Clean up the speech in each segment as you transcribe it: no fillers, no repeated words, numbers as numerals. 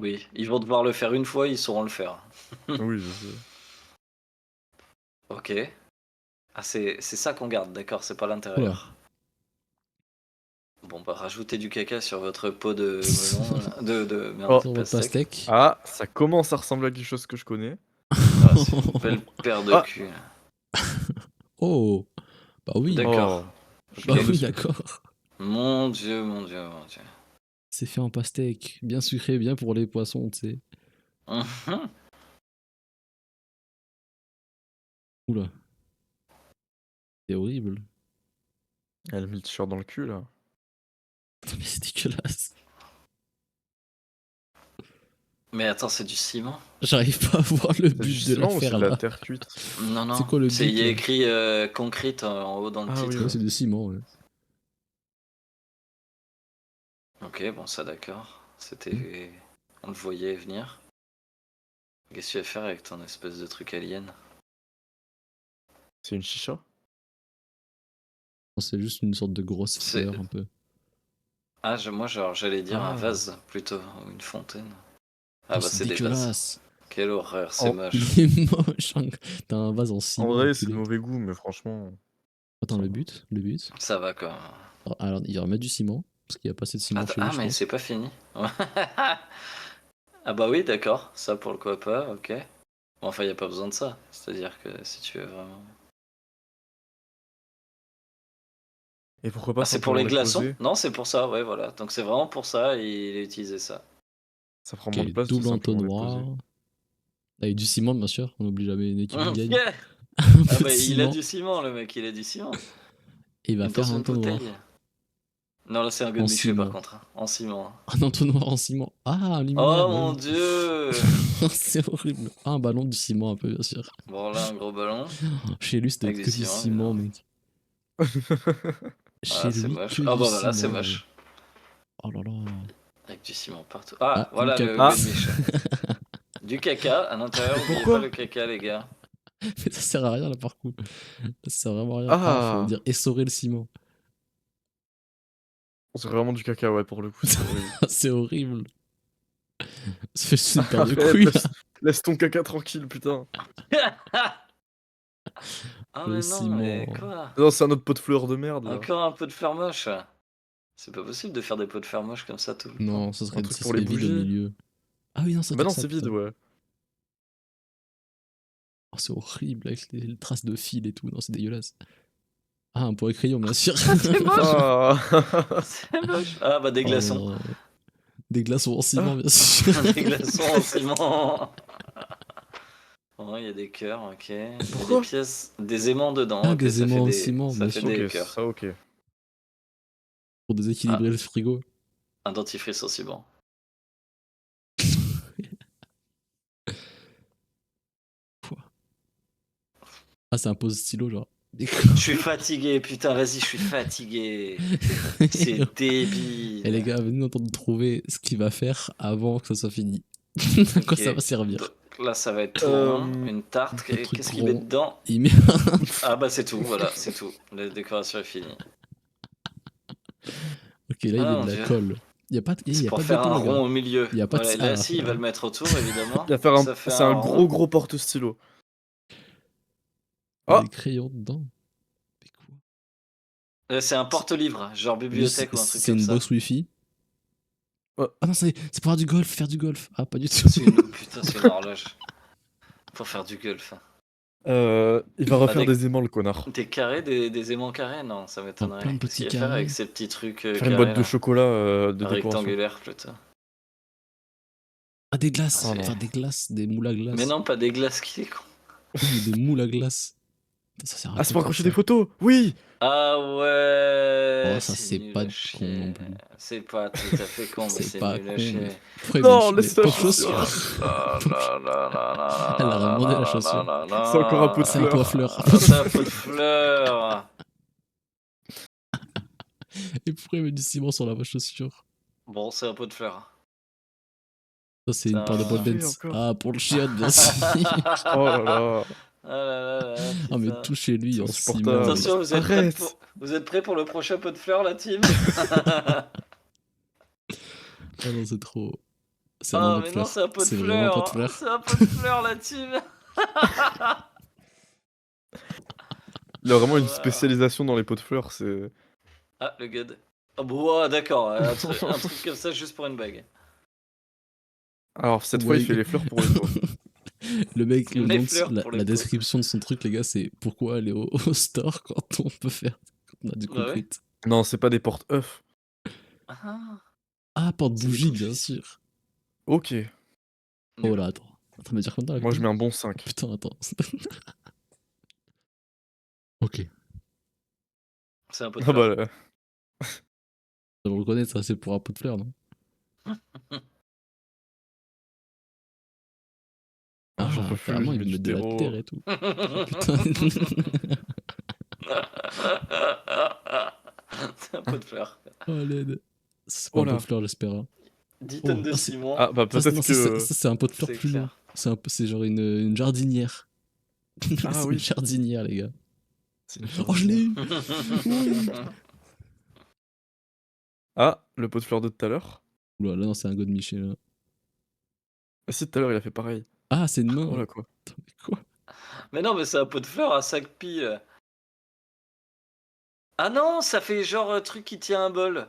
Oui, ils vont devoir le faire une fois, ils sauront le faire. Oui, je sais. Ok. Ah, c'est ça qu'on garde, d'accord, c'est pas Oula. l'intérieur. Bon, bah, rajoutez du caca sur votre pot de melon, là. Merde, Oh. Sur de votre pastèque. pastèque. Ah, ça commence à ressembler à quelque chose que je connais. Ah, c'est une belle paire de Ah. cul. Oh, bah oui. D'accord. Oh, je Bah viens Ok. oui, dessus. d'accord. Mon dieu, mon dieu, mon dieu. C'est fait en pastèque, bien sucré, bien pour les poissons, tu sais. Mhm. Oula. C'est horrible. Elle a mis le t-shirt dans le cul là. Mais c'est dégueulasse. Mais attends, c'est du ciment? J'arrive pas à voir le C'est du but de ciment ou c'est l'affaire de la là. terre cuite? Non, non. C'est quoi le but Il y a là? écrit concrete en haut dans le Ah titre. oui, Ouais, ouais. c'est du ciment, ouais. Ok, bon, ça d'accord. C'était. On le voyait venir. Qu'est-ce que tu vas faire avec ton espèce de truc alien? C'est une chicha? Non, c'est juste une sorte de grosse C'est- fleur un peu. Ah, moi, genre, j'allais dire un Ah. vase plutôt, ou une fontaine. Ah, Oh, bah, c'est c'est des vases. dégueulasse. Quelle horreur, c'est Oh. moche. Il est moche. T'as un vase en En ciment. vrai, c'est de enculé. mauvais goût, mais franchement. Attends, ça le va. but? Le but? Ça va quand même. Alors, il va remettre du ciment. Parce qu'il y a pas assez de ciment Attends, chez lui, ah, je mais pense. c'est pas fini. Ah, bah oui, d'accord. Ça, pour le quoi pas, ok. Bon, enfin, y a pas besoin de ça. C'est-à-dire que si tu veux vraiment. Et pourquoi pas Ah, c'est pour simplement les les glaçons? poser? Non, c'est pour ça, ouais, voilà. Donc c'est vraiment pour ça, il a utilisé ça. Ça prend Ok, moins de place de double simplement les poser. entonnoir. Avec du ciment, bien sûr. On n'oublie jamais une équipe qui gagne. Yeah. Un Ah, peu de bah il a ciment. du ciment, le mec, il a du ciment. Et il va Dans faire un une bouteille. entonnoir. Non, là c'est un En godemiché par ciment. contre, hein. En ciment. Un entonnoir en ciment. Ah, Oh aluminium, bah mon oui. dieu. C'est horrible. Ah, un ballon de ciment un peu, bien sûr. Bon, là un gros ballon. Chez lui, c'était Avec du que du ciment, ciment, évidemment. mec. Ah, Chez c'est lui, moche. que Ah du bah voilà, c'est ciment. moche. Oh là là. Avec du ciment partout. Ah, Ah, voilà le Ah. godemiché. Du caca à l'intérieur, Mais n'oubliez pourquoi? pas le caca, les gars. Mais ça sert à rien là par contre. Ça sert vraiment à rien. Ah, faut Ah. dire essorer le ciment. C'est vraiment du caca, ouais, pour le coup, c'est horrible. C'est horrible. Ça fait juste une paire de Arrête, couilles là. laisse ton caca tranquille, putain. Ah Le mais non, mais ciment. quoi? Non, c'est un autre pot de fleurs de merde là. Encore un peu de fleurs moches. C'est pas possible de faire des pots de fleurs moches comme ça tout le temps. Non, Un truc ça pour les serait vide au bougies. milieu. Ah oui, non, ça Bah doit non, être ça, c'est vide, putain. ouais. Oh, c'est horrible avec les traces de fil et tout. Non, c'est dégueulasse. Ah, un pot à crayon, bien sûr. C'est moche. Ah. C'est moche. Ah bah des Oh glaçons. non. Des glaçons en ciment, Ah. bien sûr. Des glaçons en ciment. Oh, il y a des cœurs, ok. Il y a Pourquoi? des pièces, des aimants dedans. Ah, Ok, des ça aimants fait en des, ciment, ça bien fait sûr. des Ok, cœurs. ça, ok. Pour déséquilibrer Ah, le frigo. un dentifrice aussi bon. Quoi. Ah, c'est un pose stylo, genre. Je suis fatigué, putain, vas-y, je suis fatigué. C'est Et les débile. gars, venez entendre trouver ce qu'il va faire avant que ça soit fini. À quoi Ok. ça va servir? Donc là, ça va être tout rond. Une tarte. Le truc Qu'est-ce qu'il met rond. dedans? Il met Ah bah c'est tout, voilà, c'est tout. La décoration est finie. Ok, là, il Ah met mon de la dieu. colle. Il C'est y a pour pas de faire gâteau, un les gars. rond au milieu. Il y a pas de... Voilà, là, Ah, si, il va le mettre autour, évidemment. Il va faire Ça fait c'est un rond. gros porte-stylo. il y a Ah. des crayons dedans. Mais quoi? C'est un porte-livre, genre bibliothèque ou un truc C'est comme une ça. box wifi. Ouais. Ah non, c'est pour faire du golf. Ah, pas du tout. Putain, c'est une horloge. Pour faire du golf. Il va refaire des- des aimants, le connard. Des carrés, des aimants carrés? Non, ça Plein m'étonnerait. de Qu'est-ce petits qu'il va faire carrés. avec ces petits trucs Faire une carrés boîte de là? chocolat de décoration. Rectangulaire plutôt. Ah, des glaces. Ah, Enfin, des glaces, des moules à glace. Mais non, pas des glaces qui est con. Mais des moules à glace. Ça sert à Ah, quoi c'est pour de faire accrocher ça? des photos. Oui. Ah ouais, Oh, ça, c'est nul pas à con chier. non plus. C'est pas tout à fait con, mais C'est c'est pas nul à con, chier. mais... Pourquoi il Non, met laisse la pauvre chaussure. Elle a demandé la chaussure. C'est encore un pot de C'est un pot à fleurs. fleurs. C'est un pot de fleurs. Et pourquoi il met du ciment sur la chaussure? Bon, c'est un pot de fleurs. Ça, c'est une paire de pole Oui, dance. encore. Ah, pour le chien, bien sûr. Oh là là. Ah là là là, Ah, mais putain. tout chez lui C'est en insupportable. ciment. mais- Attention, Arrête. vous êtes prêts pour le prochain pot de fleurs, la team? Ah non, c'est trop. C'est vraiment un pot de mais non, fleurs. c'est un pot de C'est vraiment un pot de fleurs. fleurs. C'est un pot de fleurs, la team. Il a vraiment une Wow. spécialisation dans les pots de fleurs, c'est... Ah, le god. Oh, bon, d'accord, un truc comme ça juste pour une bague. Alors, cette fois, il Ouais. fait les fleurs pour les doigts. Le mec, le Les nom de fleurs pour les la pots. description de son truc, les gars, c'est pourquoi aller au store quand on peut faire, quand on a du Bah ouais. concrete. Non, c'est pas des porte-œufs. Ah, Ah, porte C'est des bougie, bougies. bien sûr. Ok, Oh nul. là, attends. Attends, mais dire comme ça, là, moi je comme mets un bon 5. putain, attends. Ok. C'est un pot de Ah fleurs. bah, Ça me reconnaît, ça, c'est pour un pot de fleurs, non? j'en Ah, peux plus, carrément, je ils mets me du mettent de la terreau. terre et tout. Oh, putain. C'est un pot de fleurs. Oh, l'aide. C'est pas Oh un pot là. de fleurs, j'espère. Hein. 10 tonnes Oh, de ah, c'est... ciment. Ah bah Ça, peut-être non, que... ça, c'est un pot de fleurs C'est plus long. clair. C'est genre une jardinière. Ah C'est une oui, jardinière, les gars. c'est une Oh, je l'ai jardinière. eu. Oui. Ah, le pot de fleurs de tout à l'heure. Oula, là, non, c'est un god Michel. Là. Ah si, tout à l'heure, il a fait pareil. Ah, c'est une main. Oh là, quoi. Attends, mais quoi? Mais non, mais c'est un pot de fleurs à 5 piles. Ah non, ça fait genre truc qui tient un bol.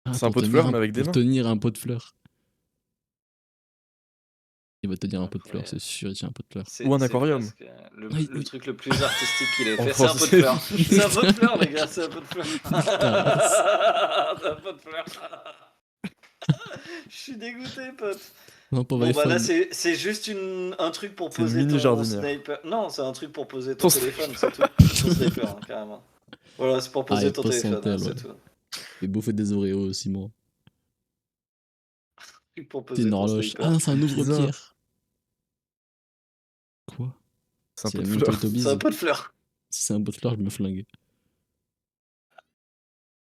Ah, C'est un pot de fleurs, mais avec des pour mains. tenir un pot de fleurs. Il va tenir un pot de fleurs, c'est Incroyable. sûr, il tient un pot de fleurs. Ou un C'est aquarium. presque, le, Oui, le oui. truc le plus artistique qu'il ait En fait. C'est un pot de français. fleurs. C'est un pot de fleurs, les gars, c'est un pot de fleurs. Ta race. C'est un pot de fleurs. Je suis dégoûté, pote. Non, pour Bon, bah là, iPhone. c'est juste un truc pour C'est une poser mini ton jardinière. sniper. Non, c'est un truc pour poser ton Ton téléphone, c'est tout. Ton sniper, hein, carrément. Voilà, c'est pour Ah, poser il ton pose son téléphone, hein, tel, c'est ouais. tout. Et bouffer des Oreos aussi, moi. Truc pour C'est poser une ton horloge. sniper. Ah non, c'est un Pizza. ouvre-pierre. Quoi? C'est un C'est pot la de même fleurs. Teletubbies. C'est un pot de fleurs. Si c'est un pot de fleurs, je me flingue.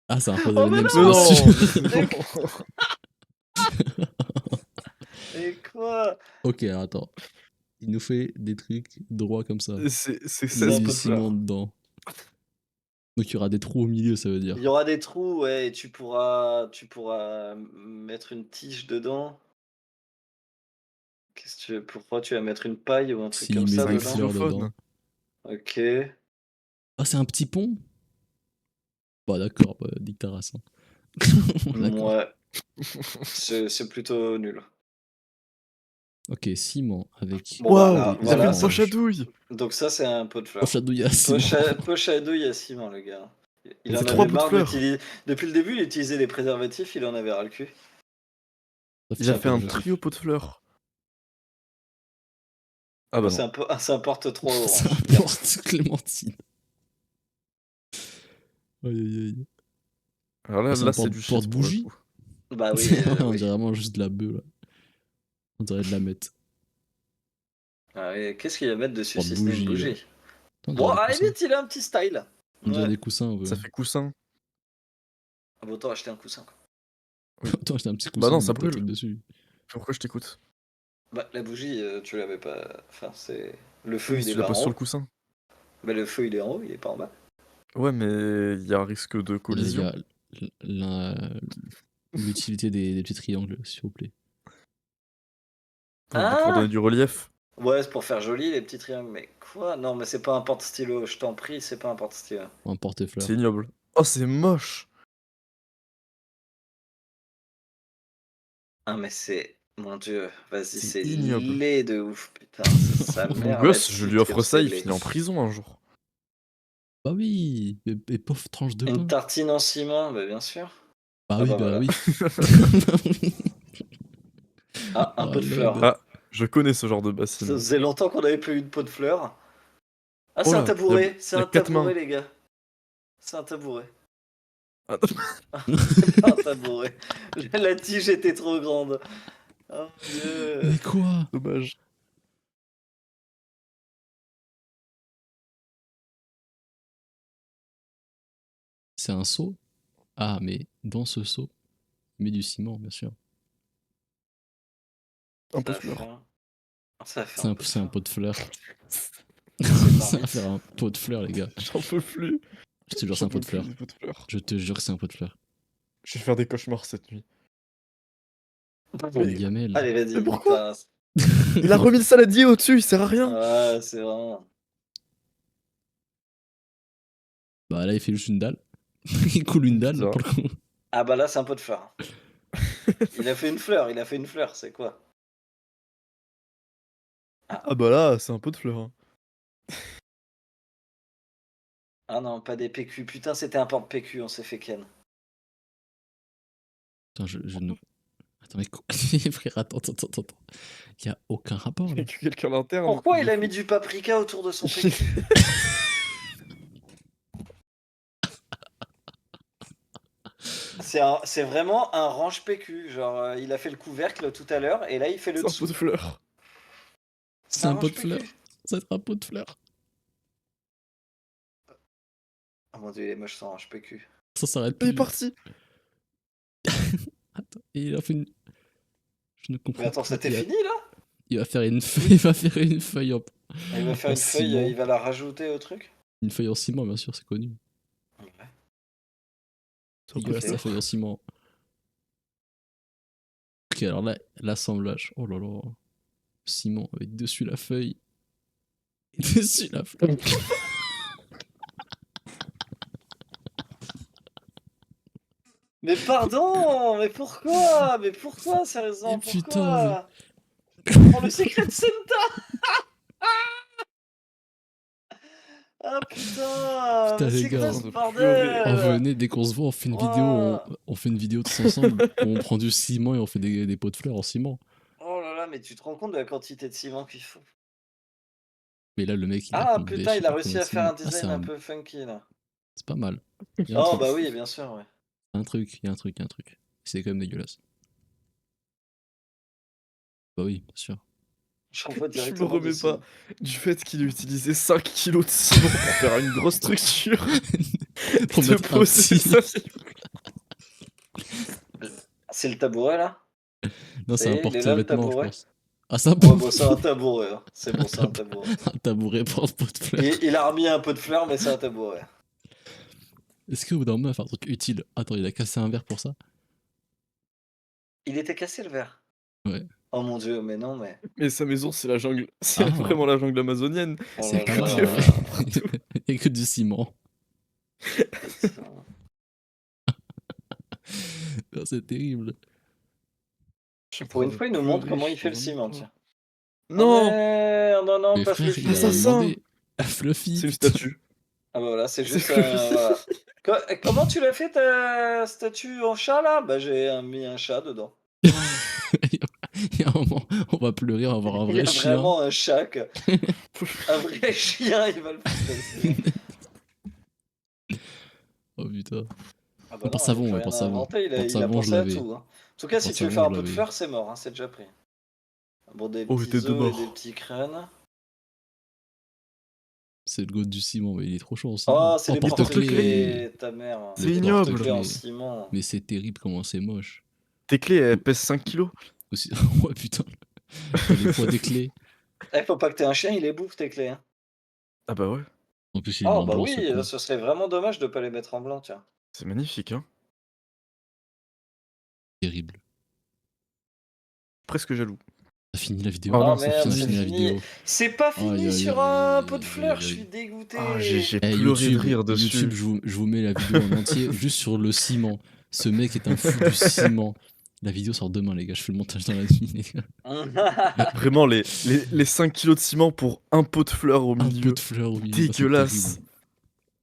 Ah, c'est un pot Oh, mais d'M&M's, non bien Non, sûr. non. Et quoi? Ok, alors, attends. Il nous fait des trucs droits comme ça. C'est C'est Il met un 16 peu du pot de de fleurs. ciment dedans. Donc il y aura des trous au milieu, ça veut dire. Il y aura des trous, ouais, et tu pourras mettre une tige dedans. Pourquoi tu vas mettre une paille ou un truc comme S'il met ça C'est un des dedans? fleurs dedans. xylophone. Ok. Ah, c'est un petit pont? Bah d'accord, bah, nique ta race. Hein. D'accord. Ouais, c'est plutôt nul. Ok, ciment avec Bon, bah Waouh, là, des il avait voilà. une poche à oranges. douille. Donc ça, c'est un pot de fleurs. Poche à douille à ciment. Poche à douille à ciment, le gars. Il C'est en 3 avait pots de marre fleurs. d'utiliser. Depuis le début, il utilisait des préservatifs, il en avait ras le cul. Ça Il a un fait un préservatif. trio pot de fleurs. Ah bah Oh, non. c'est un porte-trois C'est orange. un porte Clémentine. Aïe aïe aïe. Alors Ah, là, c'est un là c'est du shit pour le porte-bougie? coup. Bah oui, On oui. dirait vraiment juste de la bœuf là. On dirait de la mettre. Ah oui, qu'est-ce qu'il va mettre dessus si ce n'est une Porte-bougie. bougie? On Bon, dirait des à la coussins. limite, il a un petit style. On dirait Ouais. des coussins, ouais. Ça fait coussin. Ah bah, autant acheter un coussin, quoi. Attends, j'étais un petit coussin. Bah non, on ça met pas de brûle. truc dessus. Pourquoi je t'écoute? Bah, la bougie, tu l'avais pas. Enfin, c'est. Le feu, Oui, il si est tu la pas en poses sur haut. le coussin. Bah, le feu, il est en haut, il est pas en bas. Ouais, mais il y a un risque de Les collision. gars, l'utilité des petits triangles, s'il vous plaît. Pour Ah donner du relief. Ouais, c'est pour faire joli, les petits triangles. Mais quoi? Non, mais c'est pas un porte-stylo, je t'en prie, c'est pas un porte-stylo. Un porte-fleurs. C'est ignoble. Oh, c'est moche. Ah, mais c'est. Mon dieu, vas-y, C'est c'est ignoble. laid de ouf, putain, c'est sa Mon mère, la gosse, je lui titre, offre comme ça, c'est il laid. finit en prison un jour. Bah oui, et pauvre tranche de Une pain. tartine en ciment, bah bien sûr. Bah Ah oui, bah bah voilà. oui. Ah, un Oh, pot de fleurs. l'aide. Ah, je connais ce genre de Ça bassine. faisait longtemps qu'on avait pas eu de pot de fleurs. Ah, Oh c'est un là, tabouret, c'est y a un 4 tabouret, mains. les gars. C'est un tabouret. Ah, C'est pas un tabouret. La tige était trop grande. Oh mon dieu. Mais quoi? dommage. C'est un seau? Ah, mais dans ce seau, il met du ciment, bien sûr. Un Ça peu va de fleurs. faire- Ça va faire C'est un un, pot de c'est un fleurs. pot de fleurs. C'est Ça va vite. faire un pot de fleurs, les gars. J'en peux plus. Je te jure, c'est J'en un pot peux de plus fleurs. des pots de fleurs. Je te jure que c'est un pot de fleurs. Je vais faire des cauchemars cette nuit. Gamel. Allez, vas-y. Mais pourquoi passe. Il a remis le saladier au-dessus, il sert à rien. Ouais, c'est vraiment. Bah là, il fait juste une dalle. Il coule une dalle, là, Bizarre. pour le coup. Ah bah là, c'est un pot de fleur. Il a fait une fleur, c'est quoi? Ah bah là, c'est un pot de fleurs. Hein. Ah non, pas des PQ. Putain, c'était un porte-PQ, on s'est fait ken. Putain, je ne... Attends, mais quoi frère, attends. Il y a aucun rapport, Il y là. a que quelqu'un d'interne. Pourquoi il a mis du paprika autour de son PQ? C'est vraiment un range PQ. Genre, il a fait le couvercle tout à l'heure et là, il fait le C'est un dessous. pot de fleurs. C'est un pot range de PQ. fleurs. C'est un pot de fleurs. Oh mon dieu, il est moche son range PQ. Ça s'arrête Il est plus. parti. Attends, et il a fait une... Je ne comprends Mais attends, pas. c'était fini là? Il va faire une feuille, il va faire une feuille en... Il va faire En une feuille, ciment. il va la rajouter au truc? Une feuille en ciment, bien sûr, c'est connu. C'est un pot de Dégueulasse, la fleurs. feuille en ciment. Ok, alors là, l'assemblage. Oh là là. Ciment avec dessus la feuille. Et dessus la feuille. Mais pardon, mais pourquoi? Mais pourquoi, sérieusement, Mais putain, pourquoi? Oh, le Secret Santa! Ah putain, Putain, mais les c'est gars, quoi on ce doit bordel? Oh, venez, dès qu'on se voit, on fait une vidéo, Ouah. on fait une vidéo tous ensemble, on prend du ciment et on fait des pots de fleurs en ciment. Oh là là, mais tu te rends compte de la quantité de ciment qu'il faut? Mais là, le mec, il a Ah comblé, putain, je sais il a pas réussi combien de à faire ciment. un Ah, design un peu funky là. c'est pas mal. Il y a un Oh truc, bah oui, bien sûr, ouais. il y a un truc. C'est quand même dégueulasse. Bah oui, bien sûr. Je renvoie Je me directement remets du pas ciment. du fait qu'il a utilisé 5 kilos de ciment pour faire une grosse structure. Pour Et de mettre un poser petit... ça. C'est le tabouret là? Non, c'est un Il est là le porte-vêtements, je tabouret? pense. Ah, c'est un Ouais, bon, c'est un tabouret. Hein. C'est bon, c'est un tabouret. un tabouret porte-pot de fleurs. Il a remis un peu de fleurs, mais c'est un tabouret. Est-ce qu'au bout d'un moment, il va faire un truc utile? Attends, il a cassé un verre pour ça? Il était cassé le verre. Ouais. Oh mon dieu, mais non, mais. Mais sa maison, c'est la jungle. C'est Ah. vraiment la jungle amazonienne. Oh C'est là pas là. mal, ouais. Il y a que du ciment. Putain. Non, c'est terrible. Pour une fois, il nous montre comment il fait le ciment, tiens. Non, Oh, non, Mais pas frère, Fluffy. il a Assassin. demandé à Fluffy. c'est une putain. statue. Ah bah voilà, c'est juste C'est voilà. Comment tu l'as fait ta statue en chat là? Bah j'ai mis un chat dedans. Il y a un moment, on va pleurer, on va avoir un Il y vrai a chien. vraiment un chat. Un vrai chien, il va le faire. Oh putain. Ah bah Par non, savon, il a ouais, plus par rien savon. inventé, il Par a savon, je pensé à l'avais. tout. Hein. En tout cas, si Par tu veux savon, faire un je peu de l'avais. fleurs, c'est mort, hein, c'est déjà pris. Bon, des Oh, petits j'étais de œufs et mort. des petits crânes. C'est le goût du ciment, mais il est trop chaud en ciment. Oh, c'est les porte-clés. porte-clés, ta mère. C'est Les ignoble. porte-clés en ciment. Mais c'est terrible comment c'est moche. Tes clés, elles pèsent 5 kilos. Aussi... ouais, putain. Les poids des clés. Eh, faut pas que t'aies un chien, il les bouffe tes clés. Hein. Ah bah ouais, En plus, il est Oh en bah blanc, oui, ce con. ce serait vraiment dommage de pas les mettre en blanc, tiens. c'est magnifique, hein. Terrible. Presque jaloux. T'as fini la vidéo? Oh non, Oh c'est merde, T'as fini. c'est fini la fini. vidéo. C'est pas fini Aïe, aïe, sur aïe, un pot de aïe, fleurs, aïe, je aïe. suis dégoûté. Ah, j'ai Eh, pleuré de YouTube, rire dessus. YouTube, je vous mets la vidéo en entier juste sur le ciment. Ce mec est un fou du ciment. La vidéo sort demain, les gars. Je fais le montage dans la nuit, les gars. Vraiment, les 5 kilos de ciment pour un pot de fleurs au Un milieu. pot de fleurs au milieu. Dégueulasse. Les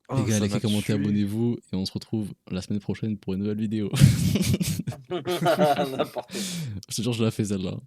Oh, gars, ça likez, m'a commentez, tué. abonnez-vous. Et on se retrouve la semaine prochaine pour une nouvelle vidéo. N'importe quoi. Je te jure, je la fais celle-là.